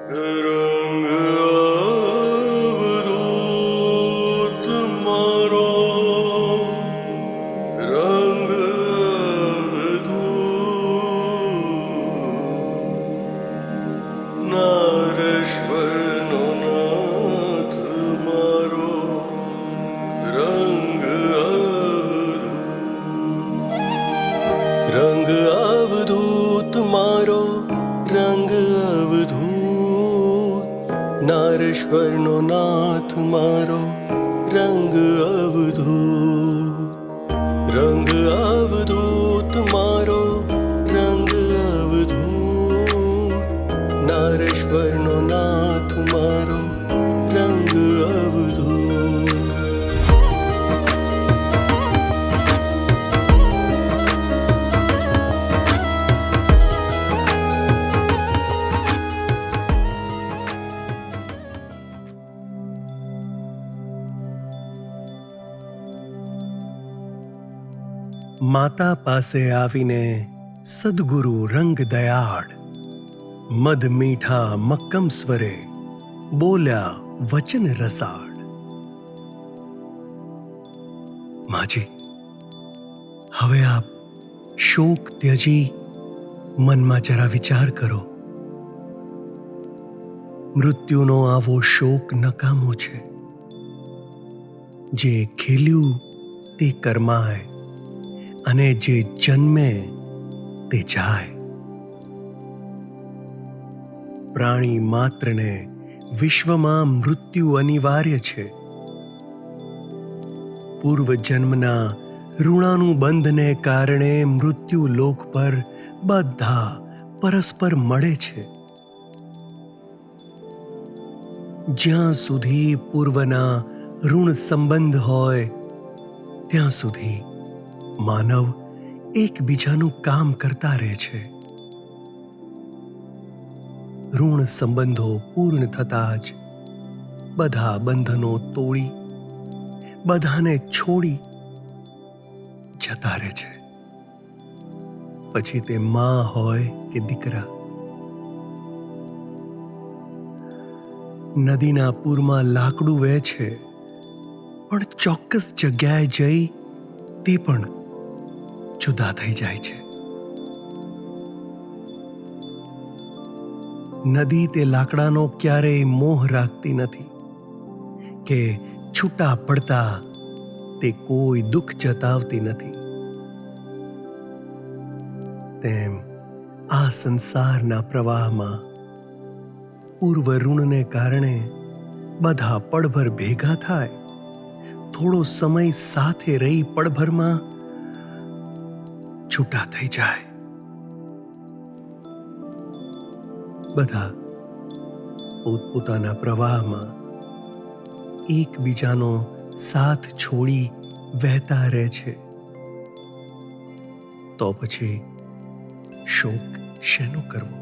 રંગ અવધૂત મારો, રંગ અવધૂત નારેશ્વરનો નાથ મારો, રંગ અવધૂત. રંગ અવધૂત મારો, રંગ અવધૂત નારેશ્વરનો નાથ મારો, રંગ અવધૂત. રંગ અવધૂત મારો, રંગ અવધૂત નારેશ્વરનો નાથ મારો, રંગ અવધૂત. માતા પાસે આવીને સદગુરુ રંગ દયાળ મધ મીઠા મક્કમ સ્વરે બોલ્યા વચન રસાળ. માજી, હવે આપ શોક ત્યજી મનમાં જરા વિચાર કરો. મૃત્યુનો આવો શોક નકામો છે. જે ખીલ્યું તે કરમાય અને જે જન્મે તે જાય. પ્રાણી માત્રને વિશ્વમાં મૃત્યુ અનિવાર્ય છે. પૂર્વ જન્મના ઋણાનુબંધને કારણે મૃત્યુ લોક પર બધા પરસ્પર મળે છે. જ્યાં સુધી પૂર્વના ઋણ સંબંધ હોય ત્યાં સુધી માનવ એકબીજાનું કામ કરતા રહે છે. ઋણ સંબંધો પૂર્ણ થતા જ બધા બંધનો તોડી બધાને છોડી જતા રહે છે. પછી તે માં હોય કે દીકરા. નદીના પૂરમાં લાકડું વહે છે, પણ ચોક્કસ જગ્યાએ જઈ તે પણ જુદા થઈ જાય છે. નદી તે લાકડાનો ક્યારેય મોહ રાખતી નથી કે છૂટા પડતા તે કોઈ દુઃખ જતાવતી નથી. તેમ આ સંસારના પ્રવાહમાં પૂર્વ ઋણને કારણે બધા પળભર ભેગા થાય, થોડો સમય સાથે રહી પળભરમાં છૂટા થઈ જાય. બધા પોતપોતાના પ્રવાહમાં એકબીજાનો સાથ છોડી વહેતા રહે છે. તો પછી શોક શેનો કરવો?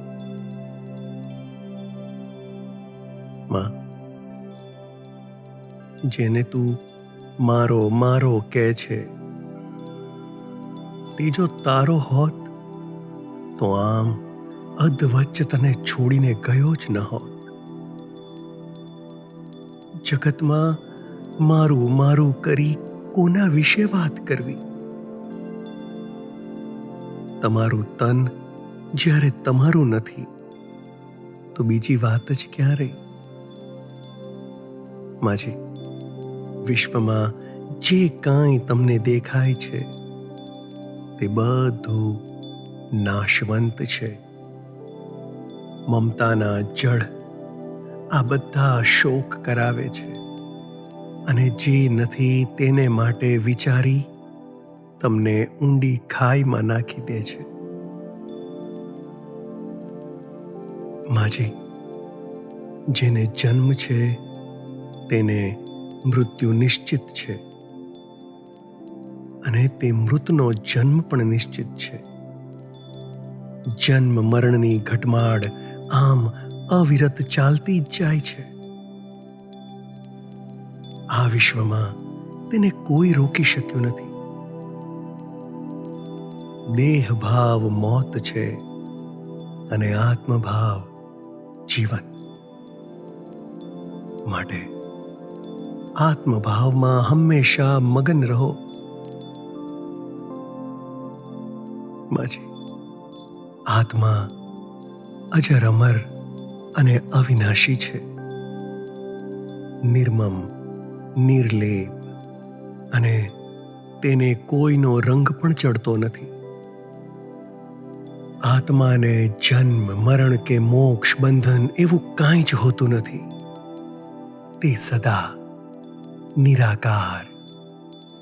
માં, જેને તું મારો મારો કહે છે તે જો તારો હોત તો આમ અધવચ્ચ તને છોડીને ગયો જ ન હોત. જગતમાં મારું મારું કરી કોના વિશે વાત કરવી? તમારું તન જ્યારે તમારું નથી તો બીજી વાત જ ક્યાં રહી? માજી, વિશ્વમાં જે કાંઈ તમને દેખાય છે તે બધું નાશવંત છે. મમતાના જળ આ બધા શોક કરાવે છે અને જે નથી તેને માટે વિચારી તમને ઊંડી ખાઈમાં નાખી દે છે. માજી, જેને જન્મ છે તેને મૃત્યુ નિશ્ચિત છે અને તે મૃતનો જન્મ પણ નિશ્ચિત છે. જન્મ મરણની ઘટમાળ આમ અવિરત ચાલતી જ જાય છે. આ વિશ્વમાં તેને કોઈ રોકી શક્યું નથી. દેહ ભાવ મોત છે અને આત્મભાવ જીવન. માટે આત્મભાવમાં હંમેશા મગન રહો. માજી, આત્મા અજર અમર અને અવિનાશી છે. નિર્મમ, નિર્લેપ અને તેને કોઈનો રંગ પણ ચડતો નથી. આત્માને જન્મ, મરણ કે મોક્ષ, બંધન એવું કાંઈ જ હોતું નથી. તે સદા નિરાકાર,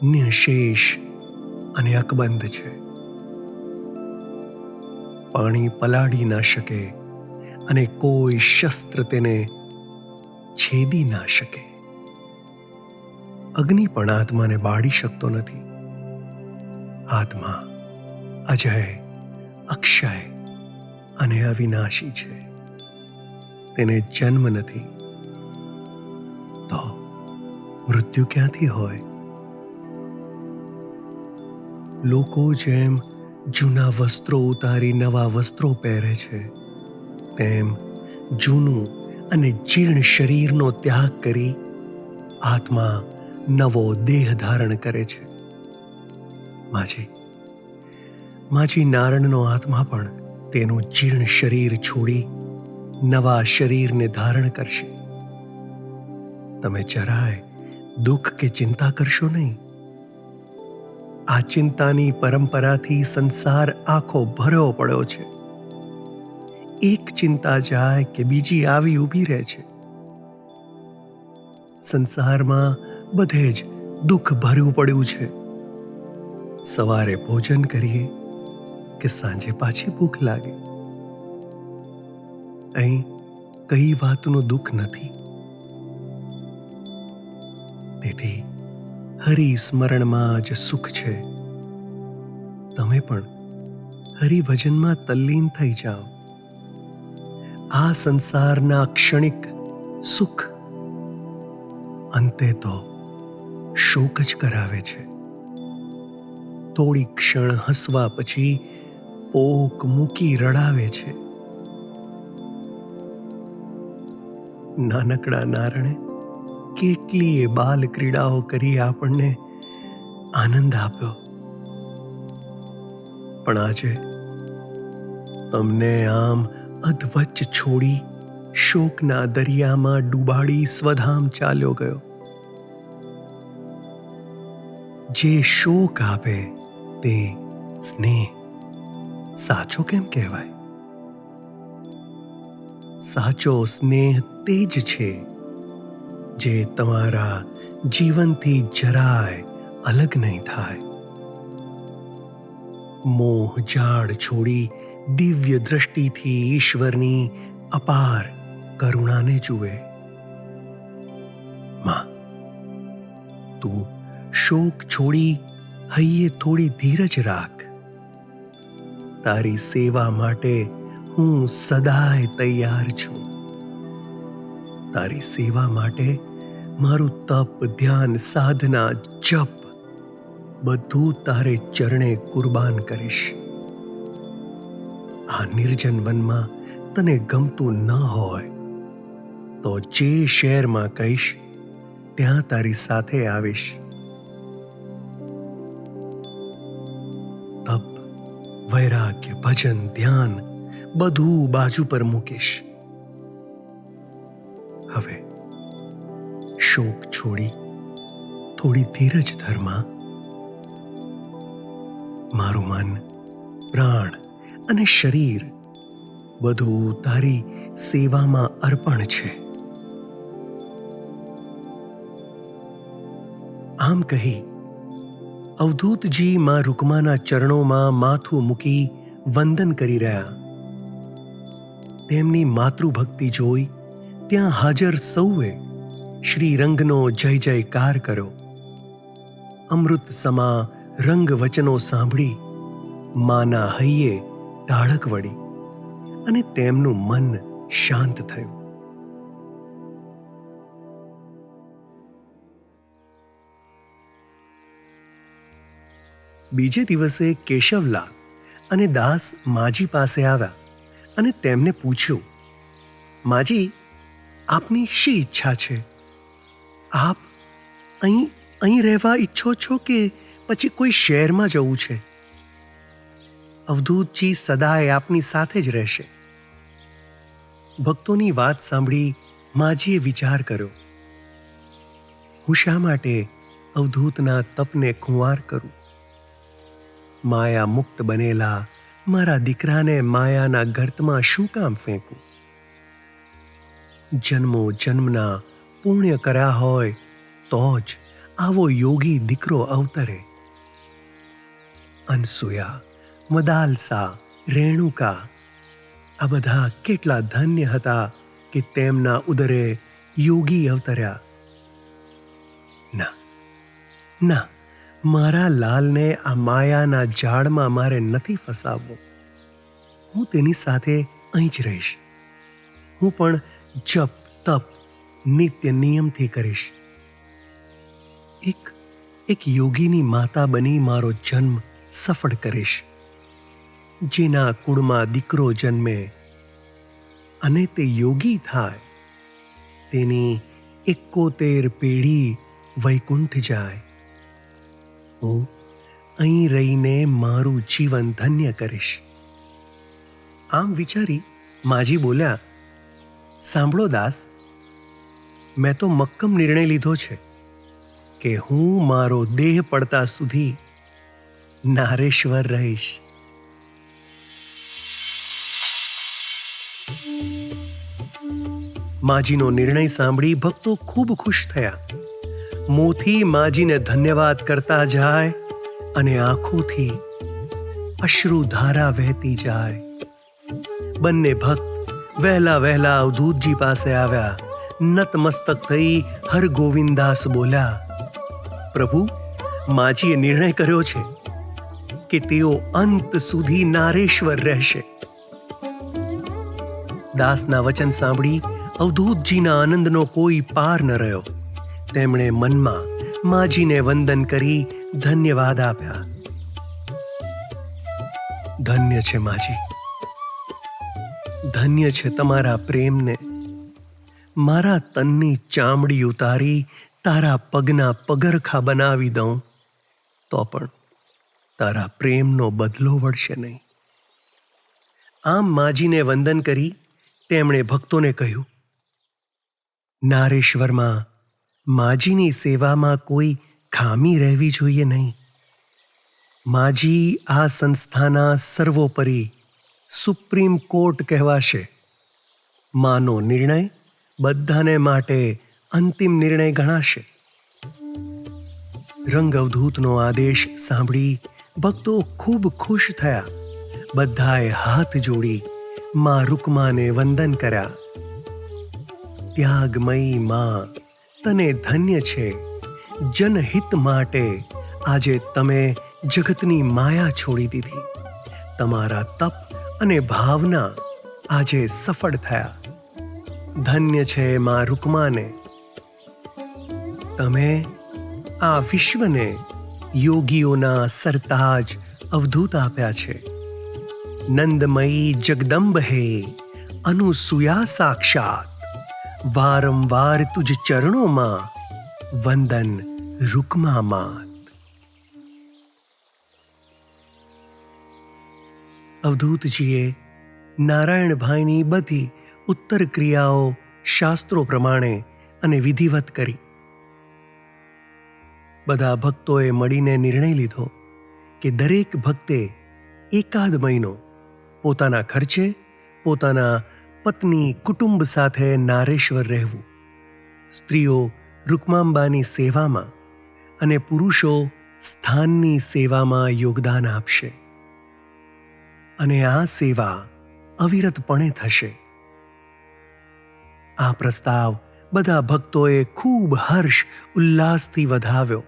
નિઃશેષ અને અકબંધ છે. પાણી પલાળી ના શકે અને કોઈ શસ્ત્ર તેને છેદી ના શકે. અગ્નિ પણ આત્માને બાળી શકતો નથી. આત્મા અજય, અક્ષય અને અવિનાશી છે. તેને જન્મ નથી તો મૃત્યુ ક્યાંથી હોય? લોકો જેમ જૂના વસ્ત્રો ઉતારી નવા વસ્ત્રો પહેરે છે, તેમ જૂનું અને જીર્ણ શરીરનો ત્યાગ કરી આત્મા નવો દેહ ધારણ કરે છે. માજી નારણનો આત્મા પણ તેનું જીર્ણ શરીર છોડી નવા શરીરને ધારણ કરશે. તમે જરાય દુઃખ કે ચિંતા કરશો નહીં. આ ચિંતાની પરંપરાથી સંસાર આખો ભર્યો પડ્યો છે. એક ચિંતા જાય કે બીજી આવી ઊભી રહે છે. સંસારમાં બધે જ દુઃખ ભર્યું પડ્યું છે. સવારે ભોજન કરીએ કે સાંજે પાછી ભૂખ લાગે. અહીં કઈ વાતનું દુઃખ નથી. તેથી હરિસ્મરણમાં જ સુખ છે. તમે પણ હરિભજનમાં તલ્લીન થઈ જાઓ. આ સંસારના ક્ષણિક સુખ અંતે તો શોક જ કરાવે છે. થોડી ક્ષણ હસવા પછી પોક મૂકી રડાવે છે. નાનકડા નારણે કેટલીય બાલ ક્રીડાઓ કરી આપણને આનંદ આપ્યો, પણ આજે તમને આમ અધવચ્ચ છોડી શોકના દરિયામાં ડૂબાડી સ્વધામ ચાલ્યો ગયો. જે શોક આપે તે સ્નેહ સાચો કેમ કહેવાય? સાચો સ્નેહ તે જ છે જે તમારા જીવનથી જરાય અલગ નહીં થાય. મોહ જાળ છોડી દિવ્ય દ્રષ્ટિથી ઈશ્વરની અપાર કરુણાને જુએ. માં, તું શોક છોડી હૈયે થોડી ધીરજ રાખ. તારી સેવા માટે હું સદાય તૈયાર છું. તારી સેવા માટે મારું તપ, ધ્યાન, સાધના, જપ બધું તારે ચરણે કુરબાન કરીશ. આ નિર્જન વનમાં તને ગમતું ન હોય તો જે શહેરમાં કહીશ ત્યાં તારી સાથે આવીશ. તપ, વૈરાગ્ય, ભજન, ધ્યાન બધું બાજુ પર મૂકીશ. હવે શોક છોડી થોડી ધીરજ ધરમાં. મારું મન, પ્રાણ અને શરીર બધું તારી સેવામાં અર્પણ છે. આમ કહી અવધૂતજી માં રૂકમાના ચરણોમાં માથું મૂકી વંદન કરી રહ્યા. તેમની માતૃભક્તિ જોઈ ત્યાં હાજર સૌએ શ્રીરંગનો જય જયકાર કર્યો. અમૃત સમા રંગ વચનો સાંભળી માના હૈયે ટાળક વળી અને તેમનું મન શાંત થયું. બીજે દિવસે કેશવલાલ અને દાસ માજી પાસે આવ્યા અને તેમને પૂછ્યું, માજી, આપની શી ઈચ્છા છે? આપ અહીં અહીં રહેવા ઈચ્છો છો કે પછી કોઈ શહેરમાં જવું છે? અવધૂતજી સદાય આપની સાથે જ રહેશે. ભક્તોની વાત સાંભળી માજીએ વિચાર કર્યો, હું શા માટે અવધૂતના તપને ખુંવાર કરું? માયા મુક્ત બનેલા મારા દીકરાને માયાના ગર્તમાં શું કામ ફેંકું? જન્મો જન્મના પુણ્ય કર્યા હોય તો જ આવો યોગી દીકરો અવતરે. અનસૂયા, મદાલસા, રેણુકા આ બધા કેટલા ધન્ય હતા કે તેમના ઉદરે યોગી અવતર્યા. ના ના, મારા લાલને આ માયાના જાળમાં મારે નથી ફસાવવો. હું તેની સાથે અહીં જ રહીશ. હું પણ જપ તપ નિત્ય નિયમથી કરીશ. એક યોગીની માતા બની મારો જન્મ સફળ કરીશ. જેના કુળમાં દીકરો જન્મે અને તે યોગી થાય તેની 71 પેઢી વૈકુંઠ જાય. હું અહીં રહીને મારું જીવન ધન્ય કરીશ. આમ વિચારી માજી બોલ્યા, સાંભળો દાસ, મેં તો મક્કમ નિર્ણય લીધો છે કે હું મારો દેહ પડતા સુધી નારેશ્વર રહીશ. માજીનો નિર્ણય સાંભળી ભક્તો ખૂબ ખુશ થયા. મોંથી માજીને ધન્યવાદ કરતા જાય અને આંખોથી અશ્રુધારા વહેતી જાય. બંને ભક્ત વહેલા વહેલા અવધૂતજી પાસે આવ્યા. નતમસ્તક થઈ હરગોવિંદાસ બોલ્યા, પ્રભુ, માજીએ નિર્ણય કર્યો છે કે તેઓ અંત સુધી નારેશ્વર રહેશે. દાસના વચન સાંભળી અવધૂતજીના આનંદનો કોઈ પાર ન રહ્યો. તેમણે મનમાં માજીને વંદન કરી ધન્યવાદ આપ્યા. ધન્ય છે માજી, ધન્ય છે તમારા પ્રેમને. મારા તનની ચામડી ઉતારી તારા પગના પગરખા બનાવી દઉં તો પણ તારા પ્રેમનો બદલો વળશે નહીં. આમ માજીને વંદન કરી તેમણે ભક્તોને કહ્યું, નારેશ્વરમાં માજીની સેવામાં કોઈ ખામી રહેવી જોઈએ નહીં. માજી આ સંસ્થાના સર્વોપરી સુપ્રીમ કોર્ટ કહેવાશે. માનો નિર્ણય બધાને માટે અંતિમ નિર્ણય ગણાશે. રંગ અવધૂતનો આદેશ સાંભળી ભક્તો ખૂબ ખુશ થયા. બધાએ હાથ જોડી મા રૂકમાને વંદન કર્યા. ત્યાગમયી માં, તને ધન્ય છે. જનહિત માટે આજે તમે જગતની માયા છોડી દીધી. તમારા તપ અને ભાવના આજે સફળ થયા. ધન્ય છે મા રૂકમાને. તમે આ વિશ્વને યોગીઓના સરતાજ અવધૂત આપ્યા છે. નંદમયી જગદંબ હે, અનુસૂયા સાક્ષાત. વારંવાર તુજ ચરણોમાં વંદન રૂકમા માત. અવધૂતજીએ નારાયણભાઈની બધી ઉત્તર ક્રિયાઓ શાસ્ત્રો પ્રમાણે અને વિધિવત કરી. બધા ભક્તોએ મળીને નિર્ણય લીધો કે દરેક ભક્તે એકાદ મહિનો પોતાના ખર્ચે પોતાના પત્ની કુટુંબ સાથે નારેશ્વર રહેવું. સ્ત્રીઓ રૂકમાંબાની સેવામાં અને પુરુષો સ્થાનની સેવામાં યોગદાન આપશે અને આ સેવા અવિરતપણે થશે. આ પ્રસ્તાવ બધા ભક્તોએ ખૂબ હર્ષ ઉલ્લાસથી વધાવ્યો.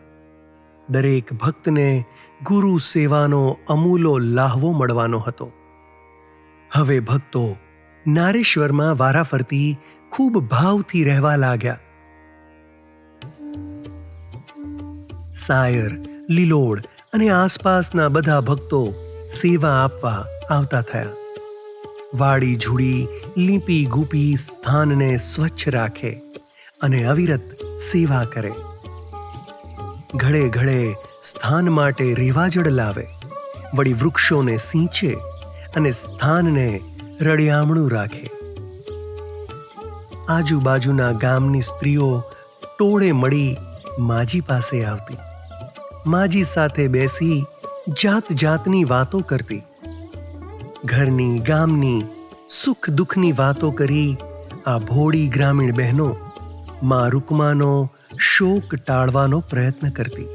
દરેક ભક્તને ગુરુ સેવાનો અમૂલો લાહવો મળવાનો હતો. હવે ભક્તો નારેશ્વરમાં વારાફરતી ખૂબ ભાવથી રહેવા લાગ્યા. સાયર, લીલોડ અને આસપાસના બધા ભક્તો સેવા આપવા આવતા થયા. વાડી ઝૂડી લીપી ગૂપી સ્થાનને સ્વચ્છ રાખે અને અવિરત સેવા કરે. ઘડે ઘડે સ્થાન માટે રેવાજળ લાવે, વળી વૃક્ષોને સિંચે અને સ્થાનને રળિયામણું રાખે. આજુબાજુના ગામની સ્ત્રીઓ ટોળે મળી માજી પાસે આવતી, માજી સાથે બેસી જાત જાતની વાતો કરતી. ઘરની ગામની સુખ દુઃખની વાતો કરી આ ભોળી ગ્રામીણ બહેનો મા રૂકમાનો શોક ટાળવાનો પ્રયત્ન કરતી.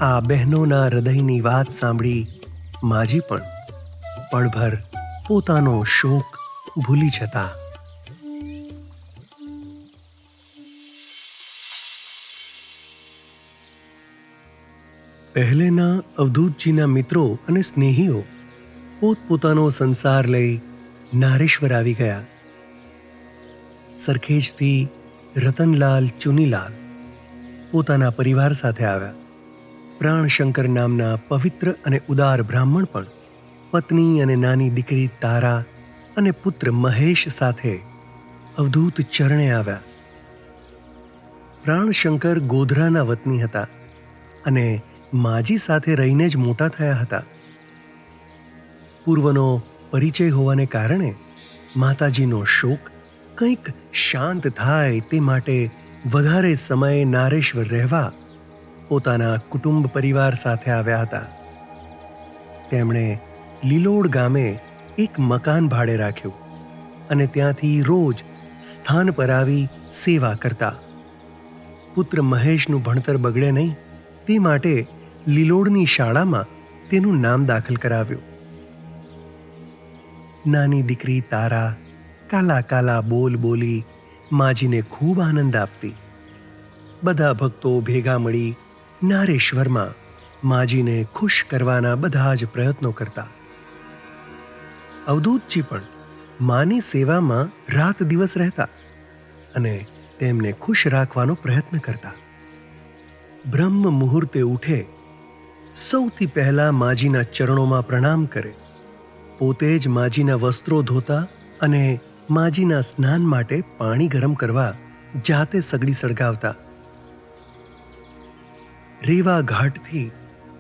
આ બહેનોના હૃદયની વાત સાંભળી માજી પણ પળભર પોતાનો શોક ભૂલી જતા. પહેલેના અવધૂતજીના મિત્રો અને સ્નેહીઓ પોતપોતાનો સંસાર લઈ નારેશ્વર આવી ગયા. સરખેજથી રતનલાલ ચુનીલાલ પોતાના પરિવાર સાથે આવ્યા. પ્રાણશંકર નામના પવિત્ર અને ઉદાર બ્રાહ્મણ પણ પત્ની અને નાની દીકરી તારા અને પુત્ર મહેશ સાથે અવધૂત ચરણે આવ્યા. પ્રાણશંકર ગોધરાના વતની હતા અને માજી સાથે રહીને જ મોટા થયા હતા. પૂર્વનો પરિચય હોવાને કારણે માતાજીનો શોક કંઈક શાંત થાય તે માટે વધારે સમય નારેશ્વર રહેવા પોતાના કુટુંબ પરિવાર સાથે આવ્યા હતા. તેમણે લીલોડ ગામે એક મકાન ભાડે રાખ્યું અને ત્યાંથી રોજ સ્થાન પર આવી સેવા કરતા. પુત્ર મહેશનું ભણતર બગડે નહીં તે માટે લીલોડની શાળામાં તેનું નામ દાખલ કરાવ્યું. નાની દીકરી તારા કાલા કાલા બોલ બોલી માજીને ખૂબ આનંદ આપતી. બધા ભક્તો ભેગા મળી નારેશ્વરમાં માજીને ખુશ કરવાના બધા જ પ્રયત્નો કરતા. અવધૂતજી પણ માની સેવામાં રાત દિવસ રહેતા અને તેમને ખુશ રાખવાનો પ્રયત્ન કરતા. બ્રહ્મ મુહૂર્તે ઉઠે, સૌથી પહેલા માજીના ચરણોમાં પ્રણામ કરે, પોતે જ માજીના વસ્ત્રો ધોતા અને માજીના સ્નાન માટે પાણી ગરમ કરવા જાતે સગડી સળગાવતા. રેવા ઘાટથી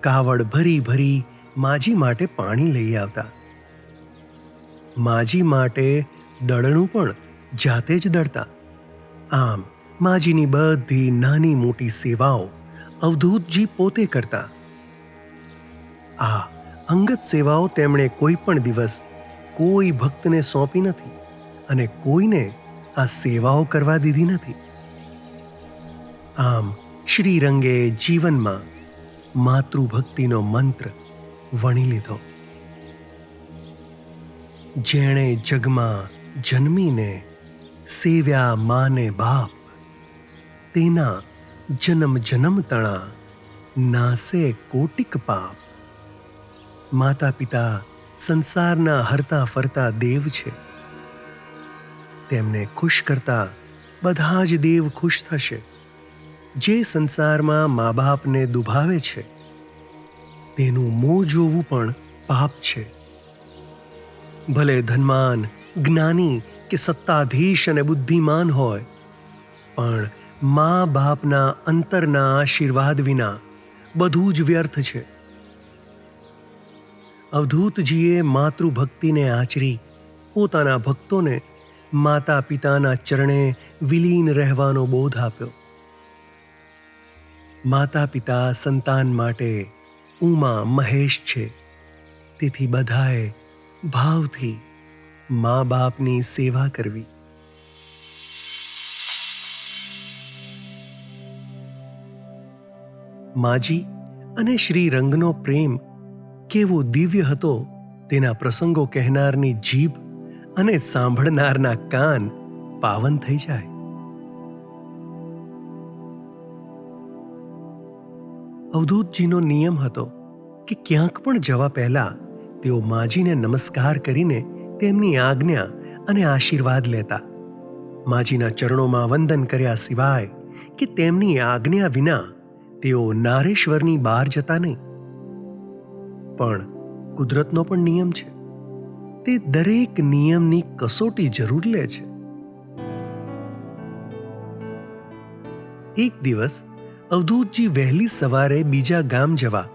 કાવડ ભરી ભરી માજી માટે પાણી લઈ આવતા. માજી માટે દળણું પણ જાતે જ દળતા. આમ માજીની બધી નાની મોટી સેવાઓ અવધૂતજી પોતે કરતા. આ અંગત સેવાઓ તેમણે કોઈ પણ દિવસ કોઈ ભક્તને સોંપી નથી અને કોઈને આ સેવાઓ કરવા દીધી નથી. આમ શ્રીરંગે જીવનમાં માતૃભક્તિનો મંત્ર વણી લીધો. જેણે જગમાં જન્મીને સેવ્યા માને બાપ, તેના જન્મ જન્મ તણા નાસે કોટિક પાપ. માતા પિતા સંસારના હરતા ફરતા દેવ છે. તેમને ખુશ કરતા બધા જ દેવ ખુશ થશે. જે સંસારમાં મા બાપને દુભાવે છે તેનું મોં જોવું પણ પાપ છે. ભલે ધનવાન, જ્ઞાની કે સત્તાધીશ અને બુદ્ધિમાન હોય, પણ મા બાપના અંતરના આશીર્વાદ વિના બધું જ વ્યર્થ છે. અવધૂતજીએ માતૃભક્તિને આચરી પોતાના ભક્તોને માતા પિતાના ચરણે વિલીન રહેવાનો બોધ આપ્યો. માતા પિતા સંતાન માટે ઉમા મહેશ છે. તેથી બધાએ ભાવથી મા બાપની સેવા કરવી. માજી અને શ્રીરંગનો પ્રેમ કેવો દિવ્ય હતો તેના પ્રસંગો કહેનારની જીભ અને સાંભળનારના કાન પાવન થઈ જાય. અવધૂતજીનો નિયમ હતો કે ક્યાંક પણ જવા પહેલા તેઓ માજીને નમસ્કાર કરીને તેમની આજ્ઞા અને આશીર્વાદ લેતા. માજીના ચરણોમાં વંદન કર્યા સિવાય કે તેમની આજ્ઞા વિના તેઓ નારેશ્વરની બહાર જતા નહીં. પણ કુદરતનો પણ નિયમ છે. તે દરેક નિયમની કસોટી જરૂર લે છે. એક દિવસ અવધૂતજી વહેલી સવારે બીજા ગામ જવા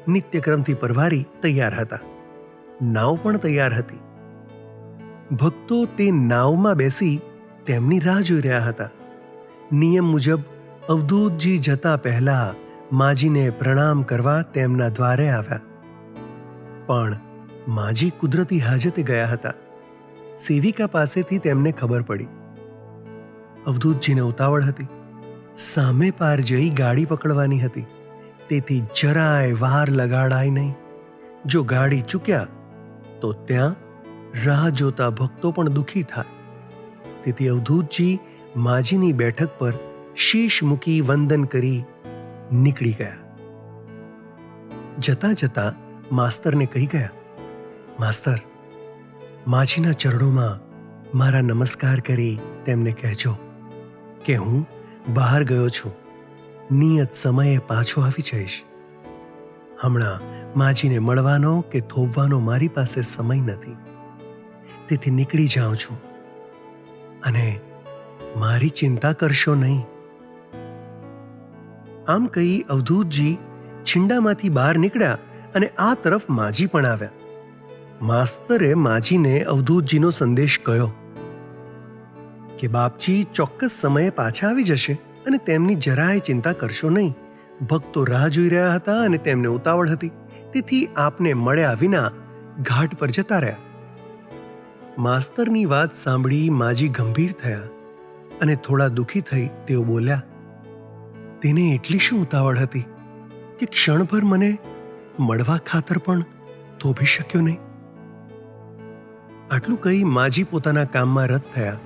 નિત્યક્રમથી પરવારી તૈયાર હતા. નાવ પણ તૈયાર હતી. ભક્તો તે નાવમાં બેસી તેમની રાહ જોઈ રહ્યા હતા. નિયમ મુજબ અવધૂતજી જતા પહેલા માજીને પ્રણામ કરવા તેમના દ્વારે આવ્યા. પણ માજી કુદરતી હાજતે ગયા હતા. સેવિકા પાસેથી તેમને ખબર પડી. અવધૂતજીને ઉતાવળ હતી. સામે પાર જઈ ગાડી પકડવાની હતી. તેથી જરાય વાર લગાડાય નહીં. જો ગાડી ચૂક્યા તો ત્યાં રાહ જોતા ભક્તો પણ દુઃખી થાય. તેથી અવધૂતજી માજીની બેઠક પર શીશ મૂકી વંદન કરી નીકળી ગયા. જતા જતા માસ્તરને કહી ગયા, માસ્તર, માજીના ચરણોમાં મારા નમસ્કાર કરી તેમને કહેજો કે હું બહાર ગયો છું. નિયત સમયે પાછો આવી જઈશ. હમણાં માજીને મળવાનો કે થોભવાનો મારી પાસે સમય નથી. તેથી નીકળી જાઉં છું અને મારી ચિંતા કરશો નહીં. આમ કહી અવધૂતજી છીંડામાંથી બહાર નીકળ્યા અને આ તરફ માજી પણ આવ્યા. માસ્તરે માજીને અવધૂતજીનો સંદેશ કહ્યો કે બાપજી ચોક્કસ સમયે પાછા આવી જશે અને તેમની જરાય ચિંતા કરશો નહીં. ભક્તો રાહ જોઈ રહ્યા હતા અને તેમને ઉતાવળ હતી. તેથી આપને મળ્યા વિના ઘાટ પર જતા રહ્યા. માસ્તરની વાત સાંભળી માજી ગંભીર થયા અને થોડા દુઃખી થઈ તેઓ બોલ્યા, તેને એટલી શું ઉતાવળ હતી કે ક્ષણભર મને મળવા ખાતર પણ થોભી શક્યો નહીં. આટલું કહી માજી પોતાના કામમાં રત થયા.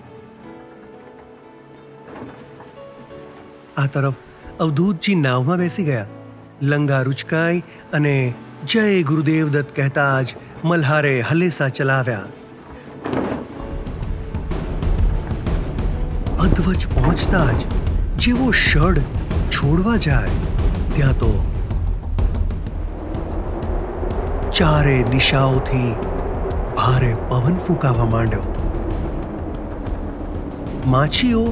આ તરફ અવધૂતજી નાવમાં બેસી ગયા. લંગાર ઉચકાઈ અને જય ગુરુદેવ દત્ત કહેતા જ મલ્હારે હલેસા ચલાવ્યા. અધવચ પહોંચતા જ જેવો શડ છોડવા જાય ત્યાં તો ચારે દિશાઓથી ભારે પવન ફૂંકાવા માંડ્યો. માછીઓ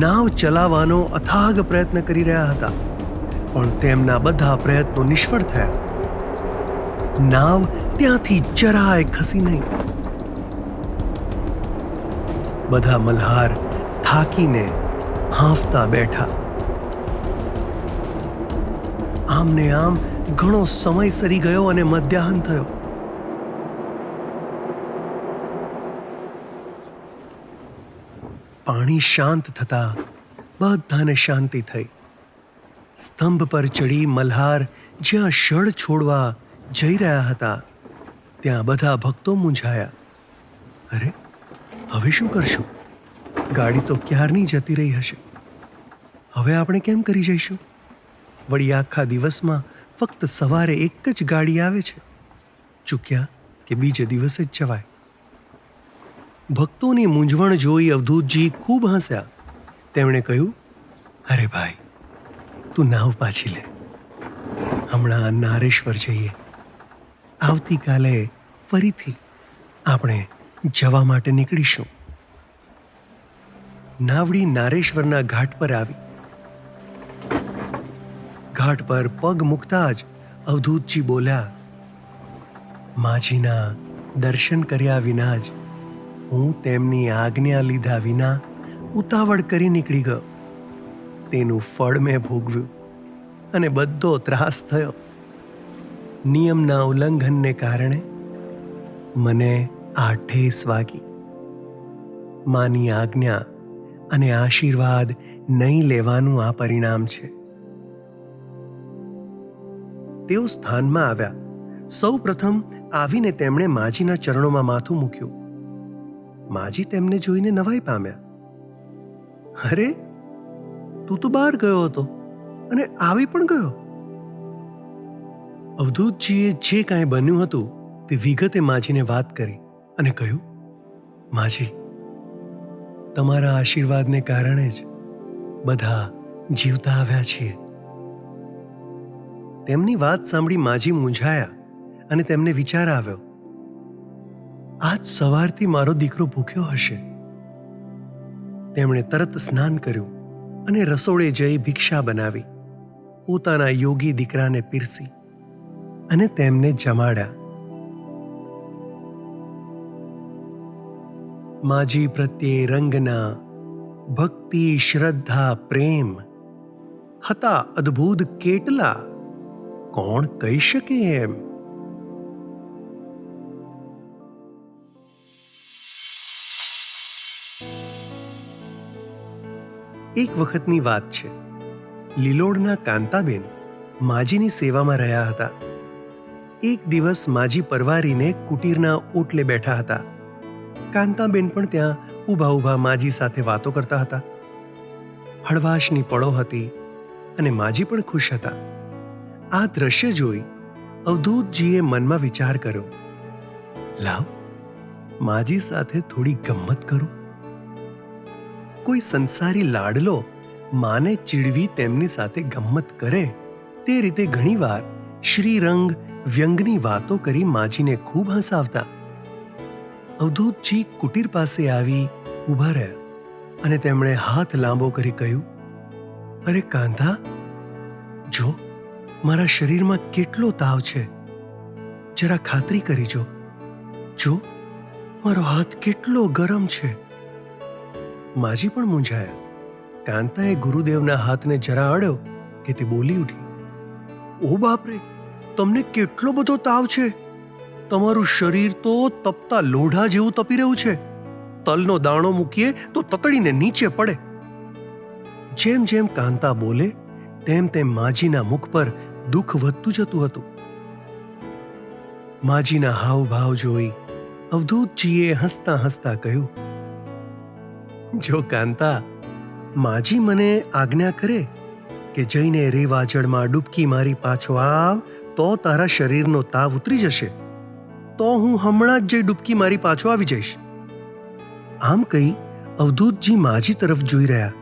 નાવ ચલાવવાનો અથાગ પ્રયત્ન કરી રહ્યા હતા, પણ તેમના બધા પ્રયત્નો નિષ્ફળ થયા. નાવ ત્યાંથી જરાય ખસી નહીં. બધા મલ્હાર થાકીને હાંફતા બેઠા. આમને આમ ઘણો સમય સરી ગયો અને મધ્યાહન થયો. પાણી શાંત થતા બધાને શાંતિ થઈ. સ્તંભ પર ચડી મલ્હાર જ્યાં શડ છોડવા જઈ રહ્યા હતા ત્યાં બધા ભક્તો મૂંઝાયા. અરે, હવે શું કરશું? ગાડી તો ક્યારની જતી રહી હશે. હવે આપણે કેમ કરી જઈશું? વળી આખા દિવસમાં ફક્ત સવારે એક જ ગાડી આવે છે. ચૂક્યા કે બીજે દિવસે જ જવાય. ભક્તોની મૂંઝવણ જોઈ અવધૂતજી ખૂબ હસ્યા. તેમણે કહ્યું, અરે ભાઈ, તું નાવ પાછી લે. હમણાં નારેશ્વર જઈએ. આવતીકાલે ફરીથી આપણે જવા માટે નીકળીશું. નાવડી નારેશ્વરના ઘાટ પર આવી. ઘાટ પર પગ મૂકતા જ અવધૂતજી બોલ્યા, માજીના દર્શન કર્યા વિના જ હું તેમની આજ્ઞા લીધા વિના ઉતાવળ કરી નીકળી ગયો. તેનું ફળ મેં ભોગવ્યું અને બધો ત્રાસ થયો. નિયમના ઉલ્લંઘનને કારણે મને આ ઠેસ વાગી. માની આજ્ઞા અને આશીર્વાદ નહીં લેવાનું આ પરિણામ છે. તેઓ સ્થાનમાં આવ્યા. સૌ પ્રથમ આવીને તેમણે માજીના ચરણોમાં માથું મૂક્યું. માજી તેમને જોઈને નવાઈ પામ્યા. અરે, તું તો બહાર ગયો હતો અને આવી પણ ગયો. અવધૂતજીએ જે કાંઈ બન્યું હતું તે વિગતે માજીને વાત કરી અને કહ્યું, માજી, તમારા આશીર્વાદને કારણે જ બધા જીવતા આવ્યા છીએ. તેમની વાત સાંભળી માજી મૂંઝાયા અને તેમને વિચાર આવ્યો, આજ સવારથી મારો દીકરો ભૂખ્યો હશે. તેમણે તરત સ્નાન કર્યું અને રસોડે જઈ ભિક્ષા બનાવી પોતાના યોગી દીકરાને પીરસી અને તેમને જમાડ્યા. માજી પ્રત્યે રંગના ભક્તિ, શ્રદ્ધા, પ્રેમ હતા અદ્ભુત કેટલા, કોણ કહી શકે એમ? એક વખતની વાત છે. લીલોડના કાંતાબેન માજીની સેવામાં રહ્યા હતા. એક દિવસ માજી પરવારીને કુટીરના ઓટલે બેઠા હતા. કાંતાબેન પણ ત્યાં ઊભા ઊભા માજી સાથે વાતો કરતા હતા. હળવાશની પળો હતી અને માજી પણ ખુશ હતા. આ દ્રશ્ય જોઈ અવધૂતજીએ મનમાં વિચાર કર્યો, લાવ માજી સાથે થોડી ગમ્મત કરું. કોઈ સંસારી લાડલો માને ચીડવી તેમની સાથે ગમ્મત કરે તે રીતે ઘણીવાર શ્રીરંગ વ્યંગની વાતો કરી માજીને ખૂબ હસાવતા. અવધૂતજી કુટીર પાસે આવી ઊભા રહ્યા અને તેમણે હાથ લાંબો કરી કહ્યું, અરે કાંધા, જો મારા શરીરમાં કેટલો તાવ છે, જરા ખાતરી કરી જો. જો મારો હાથ કેટલો ગરમ છે. માજી પણ મૂંઝાયા. કાંતાએ ગુરુદેવના હાથને જરા અડ્યો કે તે બોલી ઉઠી, ઓ બાપરે, તમને કેટલો બધો તાવ છે. તમારું શરીર તો તપતા લોઢા જેવું તપી રહ્યું છે. તલનો દાણો મૂકીએ તો તતડીને નીચે પડે. જેમ જેમ કાંતા બોલે તેમ તેમ માજીના મુખ પર દુઃખ વધતું જતું હતું. માજીના હાવભાવ જોઈ અવધૂતજીએ હસતા હસતા કહ્યું, જો કાંતા, માજી મને આજ્ઞા કરે કે જઈને રેવા જળમાં ડૂબકી મારી પાછો આવ તો તારા શરીરનો તાવ ઉતરી જશે, તો હું હમણાં જ જઈ ડૂબકી મારી પાછો આવી જઈશ. આમ કહી અવધૂતજી માજી તરફ જોઈ રહ્યા,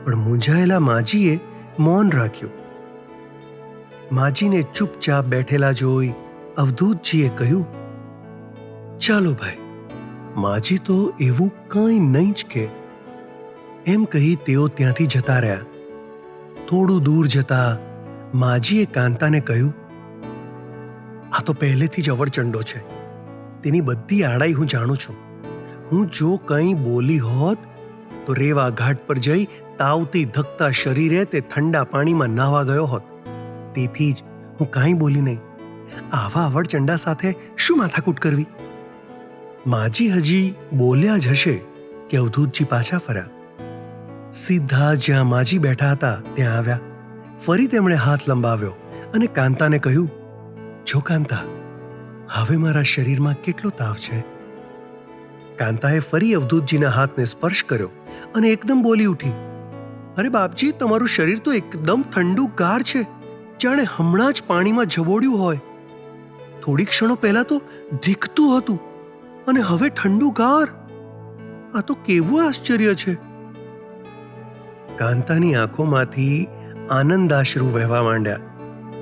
પણ મૂંઝાયેલા માજીએ મૌન રાખ્યું. માજીને ચૂપચાપ બેઠેલા જોઈ અવધૂતજીએ કહ્યું, ચાલો ભાઈ, માજી તો એવું કંઈ નહીં જ કે. એમ કહી તેઓ ત્યાંથી જતા રહ્યા. થોડું દૂર જતા માજીએ કાંતાને કહ્યું, આ તો પહેલેથી જ અવળચંડો છે. તેની બધી આડાઈ હું જાણું છું. હું જો કંઈ બોલી હોત તો રેવા ઘાટ પર જઈ તાવથી ધકતા શરીરે તે ઠંડા પાણીમાં નાહવા ગયો હોત. તેથી જ હું કાંઈ બોલી નહીં. આવા અવળચંડા સાથે શું માથાકૂટ કરવી? માજી હજી બોલ્યા જ હશે કે અવધૂતજી પાછા ફર્યા. સીધા જ્યાં માજી બેઠા હતા ત્યાં આવ્યા. ફરી તેમણે હાથ લંબાવ્યો અને કાંતાને કહ્યું, જો કાંતા, હવે મારા શરીરમાં કેટલો તાવ છે. કાંતાએ ફરી અવધૂતજીના હાથને સ્પર્શ કર્યો અને એકદમ બોલી ઉઠી, અરે બાપજી, તમારું શરીર તો એકદમ ઠંડુ ગાર છે, જાણે હમણાં જ પાણીમાં ઝબોડ્યું હોય. થોડી ક્ષણો પહેલા તો ધીકતું હતું અને હવે ઠંડુ ગાર. આ તો કેવું આશ્ચર્ય છે. કાંતાની આંખોમાંથી આનંદાશ્રુ વહેવા માંડ્યા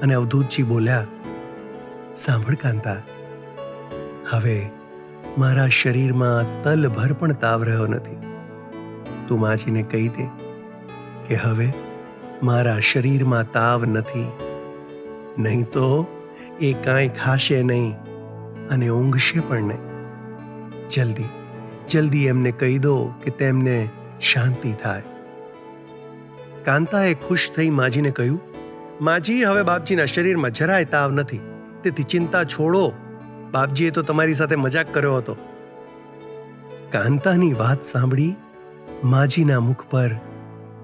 અને અવધૂતજી બોલ્યા, સાંભળ કાંતા, હવે મારા શરીરમાં તલભર પણ તાવ રહ્યો નથી. તું માજીને કહી દે કે હવે મારા શરીરમાં તાવ નથી. નહીં તો એ કાંઈ ખાશે નહીં અને ઊંઘશે પણ નહીં. જલ્દી જલ્દી એમને કહી દો કે તેમને શાંતિ થાય. કાંતાએ ખુશ થઈ માજીને કહ્યું, માજી, હવે બાપજીના શરીરમાં જરાય તાવ નથી, તેથી ચિંતા છોડો. બાપજીએ તો તમારી સાથે મજાક કર્યો હતો. કાંતાની વાત સાંભળી માજીના મુખ પર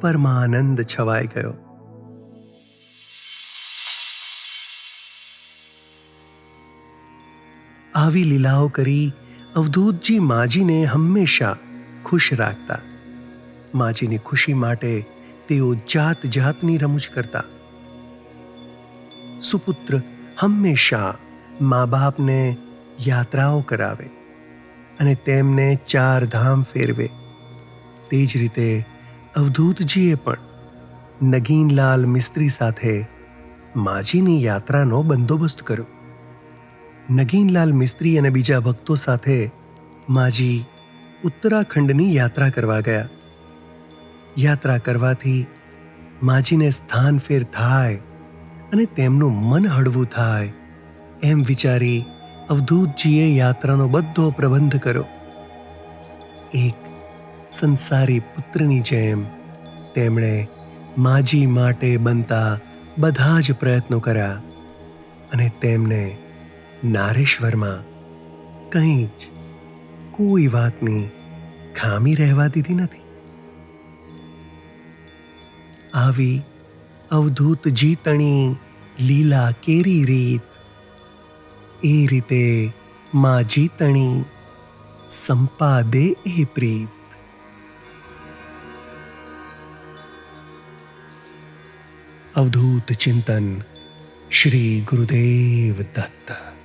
પરમાનંદ છવાઈ ગયો. આવી લીલાઓ કરી અવધૂતજી માજીને હંમેશા ખુશ રાખતા. માજીની ખુશી માટે તેઓ જાત જાતની રમૂજ કરતા. સુપુત્ર હંમેશા મા બાપને યાત્રાઓ કરાવે અને તેમને 4 ધામ ફેરવે. તે જ રીતે અવધૂતજીએ પણ નગીનલાલ મિસ્ત્રી સાથે માજીની યાત્રાનો બંદોબસ્ત કર્યો. નગીનલાલ મિસ્ત્રી અને બીજા ભક્તો સાથે માજી ઉત્તરાખંડની યાત્રા કરવા ગયા. યાત્રા કરવાથી માજીને સ્થાન ફેર થાય અને તેમનું મન હળવું થાય એમ વિચારી અવધૂતજીએ યાત્રાનો બધો પ્રબંધ કર્યો. એક સંસારી પુત્રની જેમ તેમણે માજી માટે બનતા બધા જ પ્રયત્નો કર્યા અને તેમને નારેશ્વરમાં કંઈ જ કોઈ વાતની ખામી રહેવા દીધી નથી. આવી અવધૂતજી તણી લીલા કેરી રીત, એ રીતે માજી તણી સંપાદે એ પ્રીત. અવધૂત ચિંતન શ્રી ગુરુદેવ દત્ત.